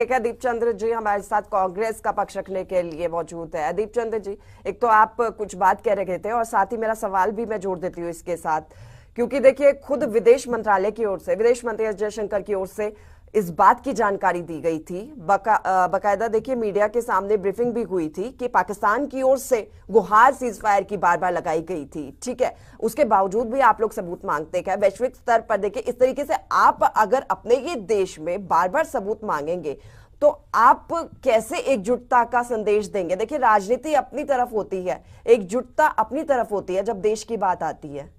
देखा दीपचंद्र जी हमारे साथ कांग्रेस का पक्ष रखने के लिए मौजूद है। दीपचंद्र जी, एक तो आप कुछ बात कह रहे थे और साथ ही मेरा सवाल भी मैं जोड़ देती हूँ इसके साथ, क्योंकि देखिए खुद विदेश मंत्रालय की ओर से, विदेश मंत्री एस जयशंकर की ओर से इस बात की जानकारी दी गई थी, बकायदा देखिए मीडिया के सामने ब्रीफिंग भी हुई थी कि पाकिस्तान की ओर से गुहार सीज फायर की बार बार लगाई गई थी। ठीक है, उसके बावजूद भी आप लोग सबूत मांगते हैं। वैश्विक स्तर पर देखिए इस तरीके से आप अगर अपने ये देश में बार बार सबूत मांगेंगे तो आप कैसे एकजुटता का संदेश देंगे? देखिए राजनीति अपनी तरफ होती है, एकजुटता अपनी तरफ होती है जब देश की बात आती है।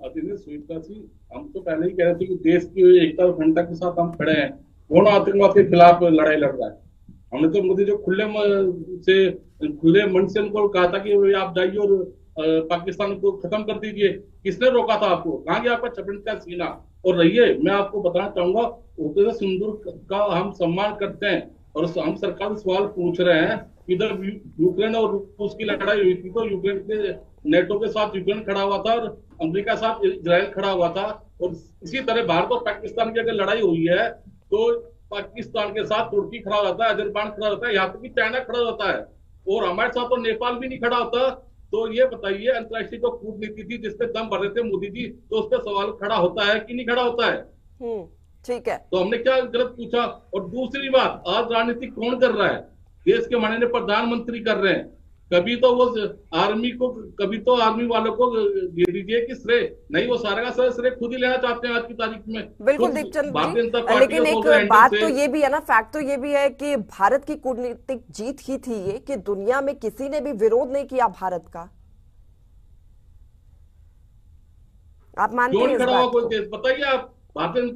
सुनीता जी, हम तो पहले ही कह रहे थे कि देश की एकता और अखंडता के साथ हम खड़े हैं। कौन आतंकवाद के खिलाफ लड़ाई लड़ रहा है? हमने तो मोदी जो खुले मन से उनको कहा था कि आप जाइए और पाकिस्तान को खत्म कर दीजिए। किसने रोका था आपको? कहाँ गया आपका चपड़ का सीना? और रहिए, मैं आपको बताना चाहूंगा, ऑपरेशन सिंदूर का हम सम्मान करते हैं और हम सरकार से सवाल पूछ रहे हैं। इधर यूक्रेन और रूस की लड़ाई हुई थी तो यूक्रेन के नेटो के साथ यूक्रेन खड़ा हुआ था और अमेरिका के साथ इजराइल खड़ा हुआ था। और इसी तरह भारत और पाकिस्तान की अगर लड़ाई हुई है तो पाकिस्तान के साथ तुर्की खड़ा होता है, अजरबैजान खड़ा होता है, यहाँ तक कि चाइना खड़ा होता है। और हमारे साथ तो नेपाल भी नहीं खड़ा होता। तो ये बताइए, अंतर्राष्ट्रीय जो कूटनीति थी जिसपे दम भर रहे थे मोदी जी, तो उस पर सवाल खड़ा होता है कि नहीं खड़ा होता है? ठीक है। तो हमने क्या गलत पूछा? और दूसरी बात, आज राजनीति कौन कर रहा है? देश के माननीय प्रधानमंत्री कर रहे हैं। कभी तो वो आर्मी को, कभी तो आर्मी वालों को दे दीजिए कि श्रेय, नहीं वो सारा का श्रेय खुद ही लेना चाहते हैं आज की तारीख में। बिल्कुल खुद दीपचंद भारतीय जनता जी, पार्टी लेकिन और एक सोशल बात से। तो ये भी है ना, फैक्ट तो ये भी है कि भारत की कूटनीतिक जीत ही थी ये, कि दुनिया में किसी ने भी विरोध नहीं किया भारत का। आप मानते क्यों हैं नहीं इस खड़ा हुआ बात कोई को? देश? बताइए आप। भारतीय